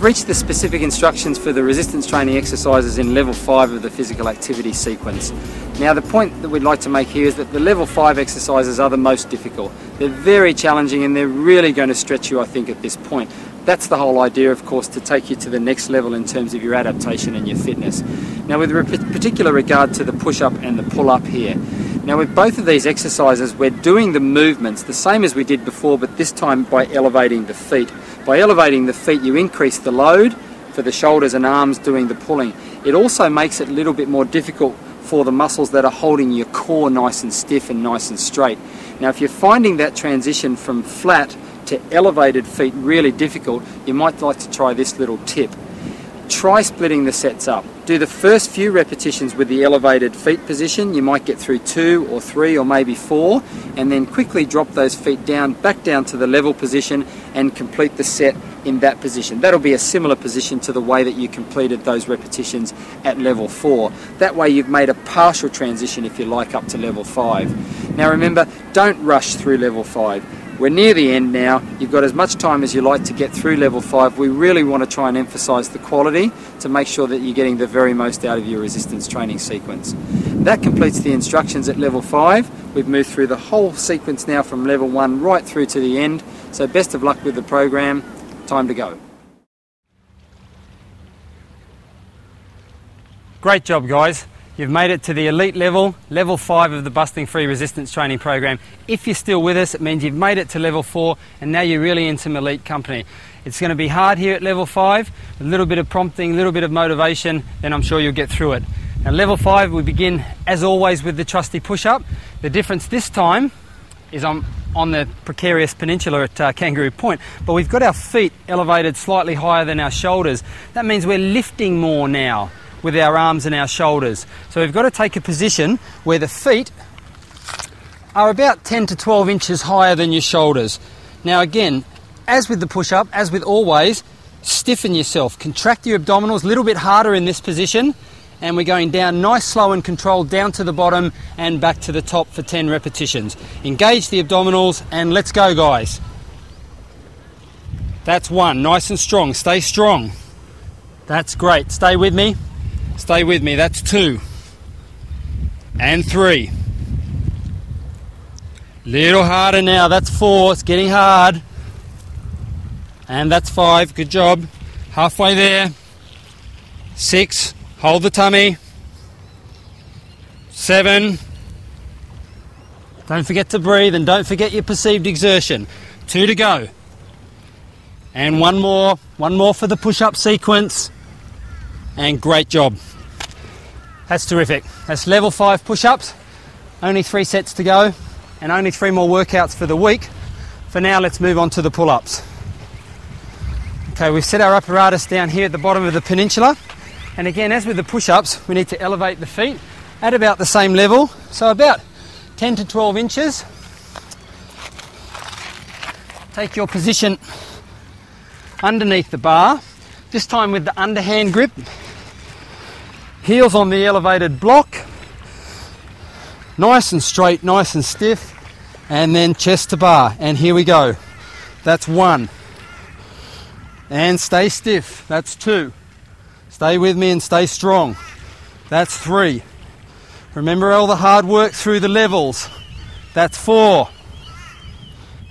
reached the specific instructions for the resistance training exercises in level 5 of the physical activity sequence. Now the point that we'd like to make here is that the level 5 exercises are the most difficult. They're very challenging and they're really going to stretch you, I think, at this point. That's the whole idea, of course, to take you to the next level in terms of your adaptation and your fitness. Now with particular regard to the push-up and the pull-up here, now with both of these exercises we're doing the movements the same as we did before, but this time by elevating the feet. By elevating the feet you increase the load for the shoulders and arms doing the pulling. It also makes it a little bit more difficult for the muscles that are holding your core nice and stiff and nice and straight. Now if you're finding that transition from flat to elevated feet really difficult, you might like to try this little tip. Try splitting the sets up. Do the first few repetitions with the elevated feet position. You might get through 2 or 3 or maybe 4, and then quickly drop those feet down, back down to the level position and complete the set in that position. That'll be a similar position to the way that you completed those repetitions at level 4. That way you've made a partial transition, if you like, up to level 5. Now remember, don't rush through level 5. We're near the end now. You've got as much time as you like to get through level 5. We really want to try and emphasise the quality to make sure that you're getting the very most out of your resistance training sequence. That completes the instructions at level 5. We've moved through the whole sequence now from level 1 right through to the end. So best of luck with the program. Time to go. Great job, guys. You've made it to the elite level, level 5 of the Busting Free Resistance Training Program. If you're still with us, it means you've made it to level 4 and now you're really in some elite company. It's going to be hard here at level 5, a little bit of prompting, a little bit of motivation, then I'm sure you'll get through it. Now level 5, we begin as always with the trusty push-up. The difference this time is on the precarious peninsula at Kangaroo Point, but we've got our feet elevated slightly higher than our shoulders. That means we're lifting more now with our arms and our shoulders. So we've got to take a position where the feet are about 10 to 12 inches higher than your shoulders. Now again, as with the push-up, as with always, stiffen yourself, contract your abdominals a little bit harder in this position, and we're going down nice, slow and controlled down to the bottom and back to the top for 10 repetitions. Engage the abdominals and let's go, guys. That's 1, nice and strong, stay strong. That's great, stay with me. Stay with me, that's 2 and 3. Little harder now, that's 4, it's getting hard. And that's 5, good job. Halfway there. 6, hold the tummy. 7, don't forget to breathe and don't forget your perceived exertion. 2 to go. And one more for the push-up sequence. And great job. That's terrific. That's level 5 push-ups. Only 3 sets to go and only 3 more workouts for the week. For now, let's move on to the pull-ups. Okay, we've set our apparatus down here at the bottom of the peninsula. And again, as with the push-ups, we need to elevate the feet at about the same level. So about 10 to 12 inches. Take your position underneath the bar. This time with the underhand grip. Heels on the elevated block, nice and straight, nice and stiff, and then chest to bar, and here we go. That's 1, and stay stiff, that's 2, stay with me and stay strong, that's 3, remember all the hard work through the levels, that's 4,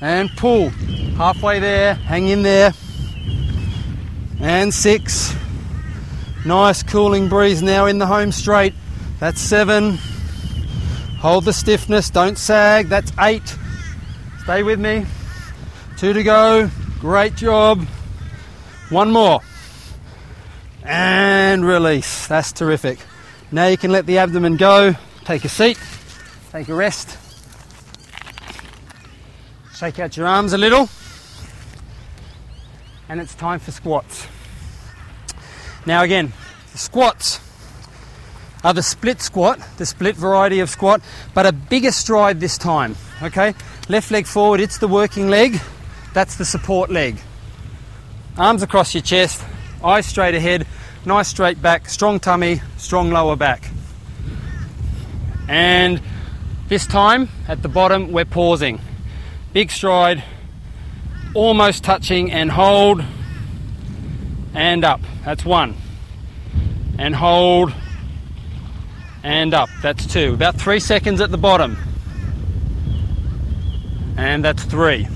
and pull, halfway there, hang in there, and 6, nice cooling breeze now in the home straight. That's 7. Hold the stiffness, don't sag. That's 8. Stay with me. 2 to go. Great job. 1 more. And release. That's terrific. Now you can let the abdomen go. Take a seat. Take a rest. Shake out your arms a little. And it's time for squats. Now again, the squats are the split squat, the split variety of squat, but a bigger stride this time, okay? Left leg forward, it's the working leg, that's the support leg. Arms across your chest, eyes straight ahead, nice straight back, strong tummy, strong lower back. And this time, at the bottom, we're pausing. Big stride, almost touching and hold. and up. That's 1. And hold, and up. That's 2. About 3 seconds at the bottom. And that's 3.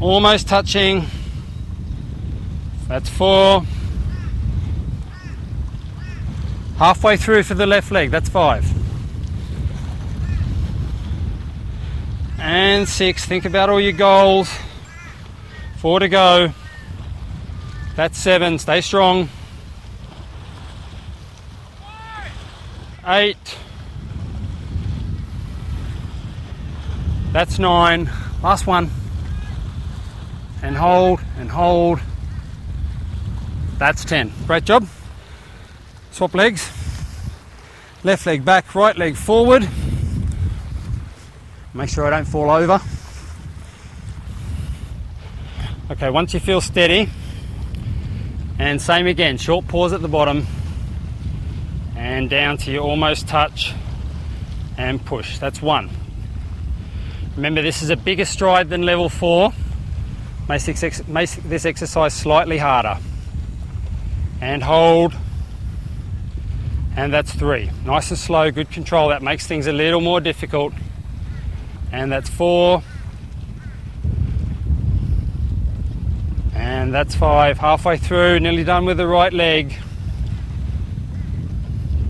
Almost touching. That's 4. Halfway through for the left leg. That's 5. And 6. Think about all your goals. 4 to go. That's 7. Stay strong. 8. That's 9. Last one. And hold, and hold. That's 10. Great job. Swap legs. Left leg back, right leg forward. Make sure I don't fall over. Okay, once you feel steady, and same again, short pause at the bottom, and down to your almost touch, and push. That's 1. Remember, this is a bigger stride than level 4. Make this exercise slightly harder. And hold. And that's 3. Nice and slow, good control. That makes things a little more difficult. And that's 4. And that's 5. Halfway through, nearly done with the right leg.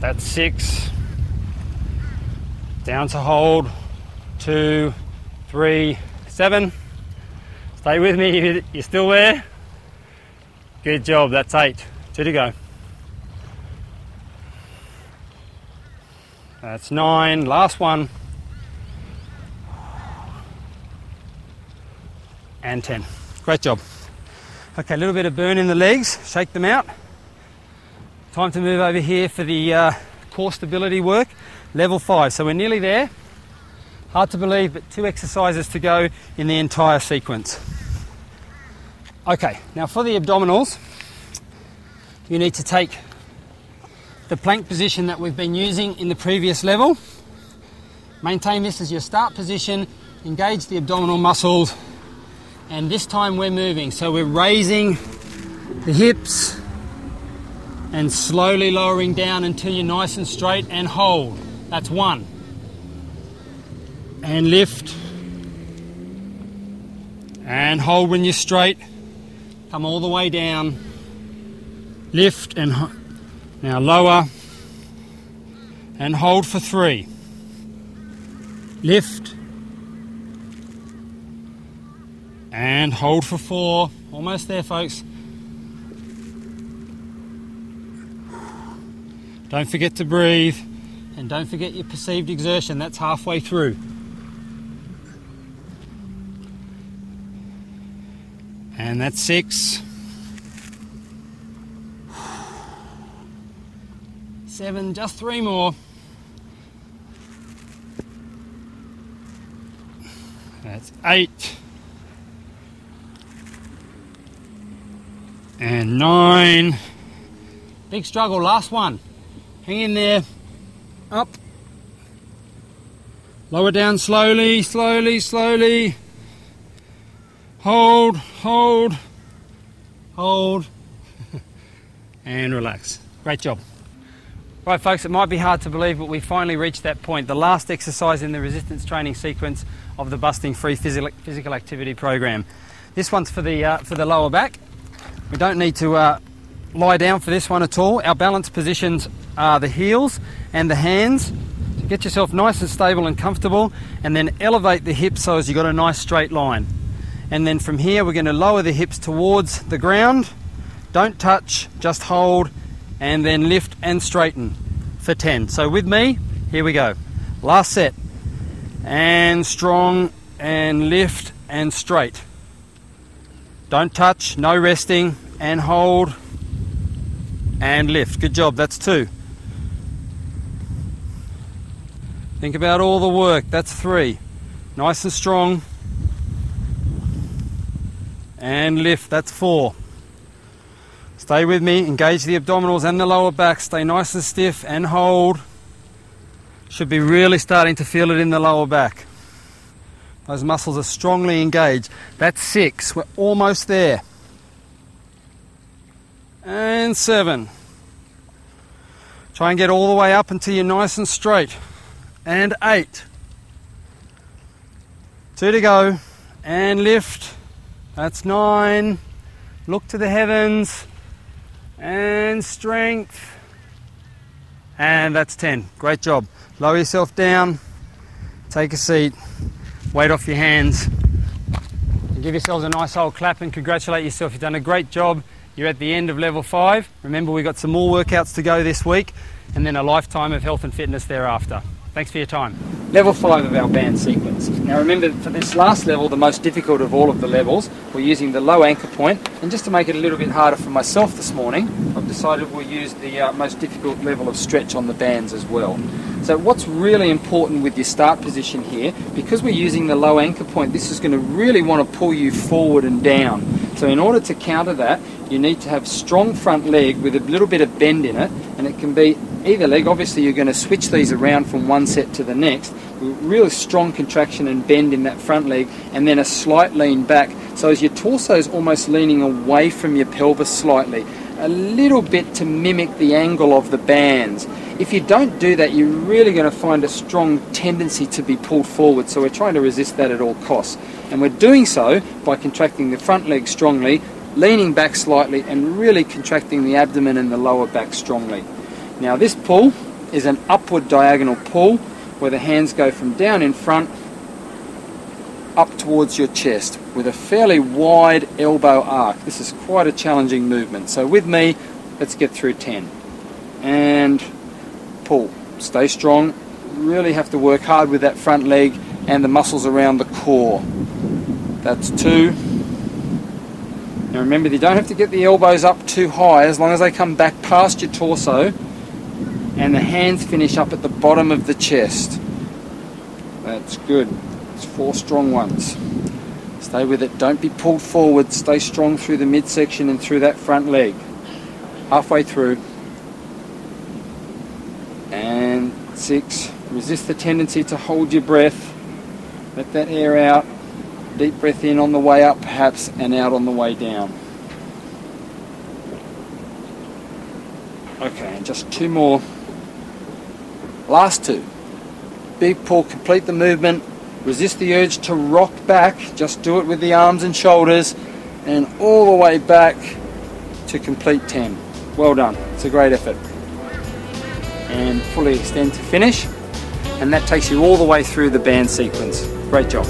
That's 6. Down to hold. 2, 3, 7. Stay with me, you're still there? Good job, that's 8. 2 to go. That's 9, last one. And 10. Great job. Okay, a little bit of burn in the legs, shake them out. Time to move over here for the core stability work, level 5. So we're nearly there. Hard to believe, but 2 exercises to go in the entire sequence. Okay, now for the abdominals, you need to take the plank position that we've been using in the previous level. Maintain this as your start position, engage the abdominal muscles, and this time we're moving. So we're raising the hips and slowly lowering down until you're nice and straight, and hold. That's 1. And lift. And hold when you're straight. Come all the way down. Lift and now lower. And hold for 3. Lift. And hold for 4. Almost there, folks. Don't forget to breathe. And don't forget your perceived exertion. That's halfway through. And that's 6. 7, just 3 more. That's 8. And 9. Big struggle, last one. Hang in there. Up. Lower down slowly, slowly, slowly. Hold, hold, hold. And relax. Great job. Right, folks, it might be hard to believe, but we finally reached that point, the last exercise in the resistance training sequence of the Busting Free physical activity program. This one's for the lower back. We don't need to lie down for this one at all. Our balance positions are the heels and the hands. So get yourself nice and stable and comfortable, and then elevate the hips so as you've got a nice straight line. And then from here we're going to lower the hips towards the ground. Don't touch, just hold, and then lift and straighten for 10. So with me, here we go. Last set. And strong, and lift, and straight. Don't touch, no resting, and hold, and lift. Good job, that's 2. Think about all the work, that's 3. Nice and strong. And lift, that's 4. Stay with me, engage the abdominals and the lower back, stay nice and stiff and hold. Should be really starting to feel it in the lower back. Those muscles are strongly engaged. That's 6, we're almost there. and 7. Try and get all the way up until you're nice and straight. And 8. 2 to go. And lift. That's 9. Look to the heavens. And strength. And that's 10. Great job. Lower yourself down. Take a seat. Weight off your hands. And give yourselves a nice old clap and congratulate yourself. You've done a great job. You're at the end of level 5. Remember, we've got some more workouts to go this week and then a lifetime of health and fitness thereafter. Thanks for your time. Level 5 of our band sequence. Now remember, for this last level, the most difficult of all of the levels, we're using the low anchor point, and just to make it a little bit harder for myself this morning, I've decided we'll use the most difficult level of stretch on the bands as well. So what's really important with your start position here, because we're using the low anchor point, this is going to really want to pull you forward and down. So in order to counter that, you need to have strong front leg with a little bit of bend in it, and it can be either leg. Obviously you're going to switch these around from one set to the next, with really strong contraction and bend in that front leg, and then a slight lean back, so as your torso is almost leaning away from your pelvis slightly, a little bit to mimic the angle of the bands. If you don't do that, you're really going to find a strong tendency to be pulled forward, so we're trying to resist that at all costs. And we're doing so by contracting the front leg strongly, leaning back slightly, and really contracting the abdomen and the lower back strongly. Now this pull is an upward diagonal pull where the hands go from down in front up towards your chest with a fairly wide elbow arc. This is quite a challenging movement. So with me, let's get through 10. And pull. Stay strong. Really have to work hard with that front leg and the muscles around the core. That's 2. Now remember, you don't have to get the elbows up too high, as long as they come back past your torso and the hands finish up at the bottom of the chest. That's good. It's 4 strong ones. Stay with it. Don't be pulled forward. Stay strong through the midsection and through that front leg. Halfway through. And 6. Resist the tendency to hold your breath. Let that air out. Deep breath in on the way up perhaps, and out on the way down. Okay, and just 2 more. Last 2. Big pull, complete the movement. Resist the urge to rock back. Just do it with the arms and shoulders, and all the way back to complete 10. Well done. It's a great effort. And fully extend to finish. And that takes you all the way through the band sequence. Great job.